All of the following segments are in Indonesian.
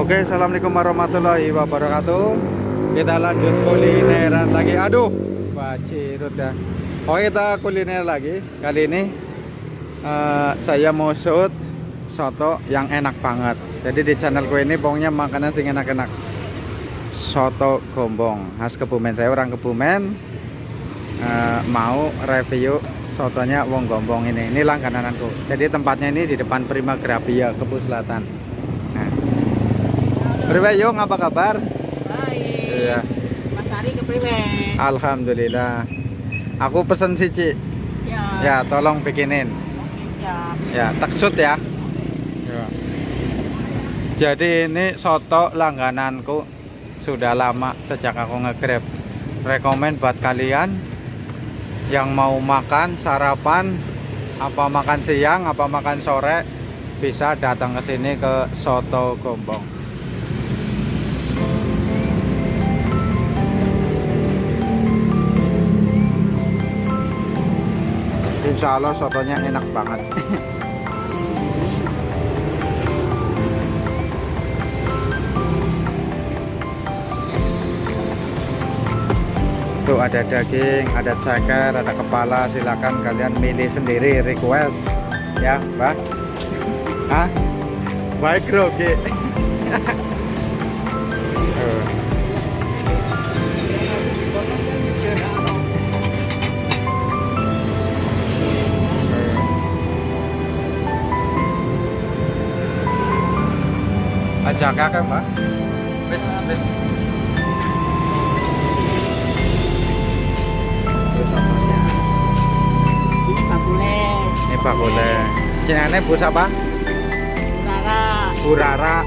Oke, assalamualaikum warahmatullahi wabarakatuh. Kita lanjut kulineran lagi. Aduh, bacirut ya. Oh, kita kuliner lagi. Kali ini saya mau shoot soto yang enak banget. Jadi di channelku ini pokoknya makanan sing enak-enak. Soto Gombong khas Kebumen. Saya orang Kebumen. Mau review sotonya Wong Gombong ini. Ini langgananku. Jadi tempatnya ini di depan Prima Grafia, Kebun Selatan. Priwe Yung, apa kabar? Baik. Iya. Mas Ari ke Priwe. Alhamdulillah. Aku pesen Cici. Siap. Ya, tolong bikinin. Oke, siap. Ya, teksut ya. Ya. Jadi ini soto langgananku sudah lama sejak aku nge-grab. Rekomen buat kalian yang mau makan sarapan, apa makan siang, apa makan sore, bisa datang ke sini ke Soto Gombong. Insya Allah sotonya enak banget. Tuh ada daging, ada ceker, ada kepala. Silakan kalian milih sendiri, request ya, Mbak. Hah? Baik grogi. Aja kakak Mbak. Wis. Ini bakule. Ini bakule. Cinane Bu siapa? Rara. Bu Rara.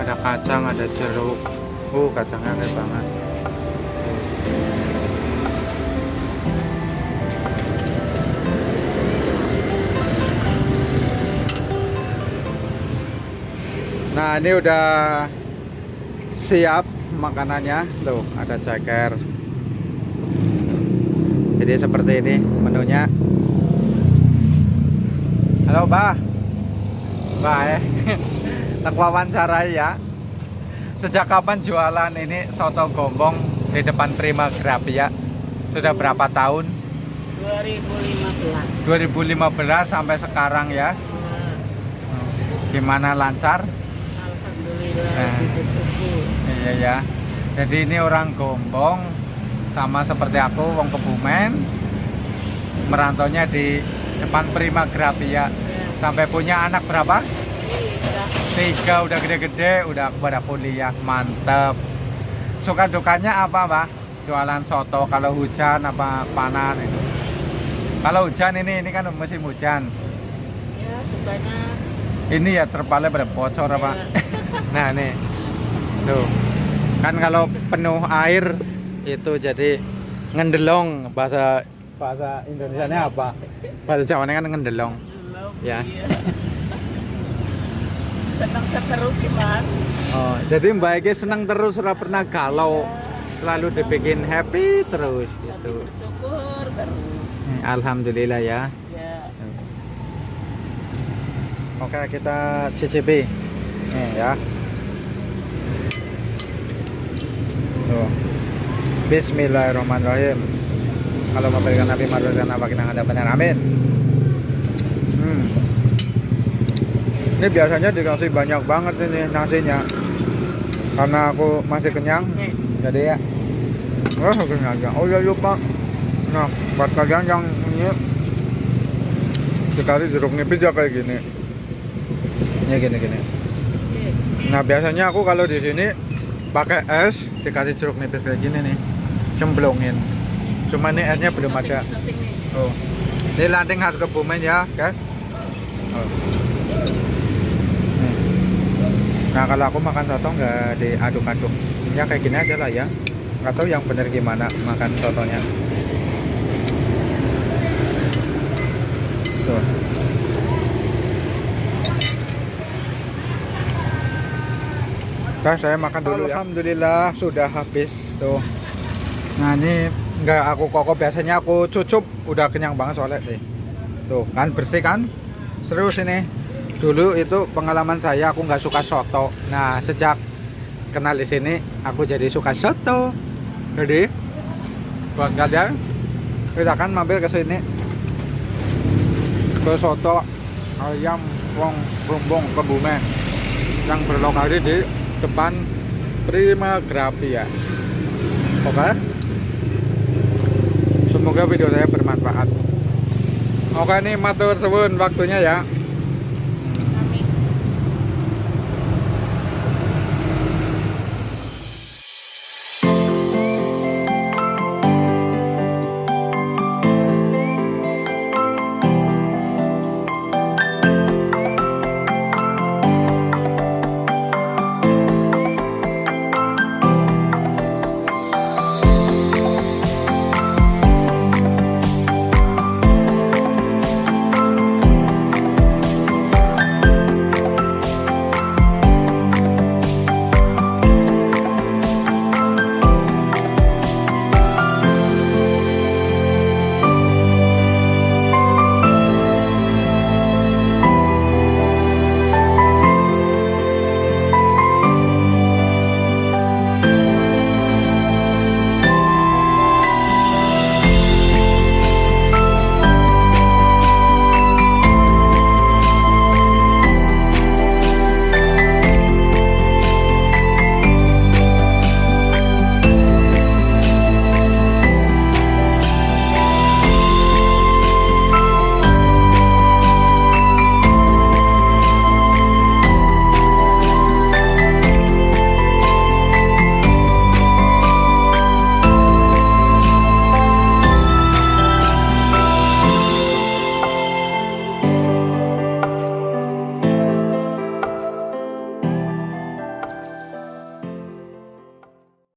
Ada kacang, ada jeruk. Kacangnya gede banget. Nah, ini udah siap makanannya. Tuh, ada ceker. Jadi seperti ini menunya. Halo, Mbak. Mbak tak wawancarai ya. Sejak kapan jualan ini soto Gombong di depan Prima Grafia? Sudah berapa tahun? 2015. 2015 sampai sekarang ya. Gimana, lancar? Alhamdulillah. Bersyukur. Iya ya. Jadi ini orang Gombong, sama seperti aku, wong Kebumen. Merantaunya di depan Prima Grafia. Sampai punya anak berapa? 3, udah gede-gede, udah pada kuliah. Mantep. Suka dukanya apa, Mbak? Jualan soto kalau hujan apa panas itu? Kalau hujan ini kan musim hujan. Ya, sukanya. Ini ya terpalnya pada bocor apa? Nah, nih. Tuh. Kan kalau penuh air itu jadi ngendelong, bahasa Indonesianya apa? Bahasa Jawanya kan ngendelong. Ya. Senang seterus sih, Mas. Oh, jadi Mbak Ege senang terus, ora pernah galau, selalu dibikin happy terus gitu. Bersyukur terus. Alhamdulillah ya. Ya. Oke, kita cicipi. Nih ya. Tuh. Bismillahirrahmanirrahim. Kalau memberikan Nabi Marwan apa kita ada benar, amin. Ini biasanya dikasih banyak banget ini nasinya, karena aku masih kenyang. Jadi ya, kenyang aja. Oh ya lupa. Nah, buat kalian yang ini dikasih jeruk nipis ya kayak gini. Ini gini. Nah, biasanya aku kalau di sini pakai es, dikasih jeruk nipis kayak gini nih, cemplungin. Cuma ini esnya belum ada. Oh, ini landing khas Kebumen ya, guys. Oh. Nah kalau aku makan soto nggak diaduk-aduk, ya kayak gini aja lah ya. Nggak tahu yang bener gimana makan sotonya. Tuh. Nah, saya makan dulu ya. Alhamdulillah sudah habis tuh. Nah ini nggak aku kokok, biasanya aku cucup, udah kenyang banget soalnya nih. Tuh kan bersih kan, serius ini. Dulu itu pengalaman saya, aku nggak suka soto. Nah sejak kenal di sini aku jadi suka soto. Jadi buat kalian, kita akan mampir ke sini ke soto ayam wong Rumbong Kebumen yang berlokasi di depan Prima Grafia. Oke, semoga video saya bermanfaat. Oke nih, matur suwun waktunya ya.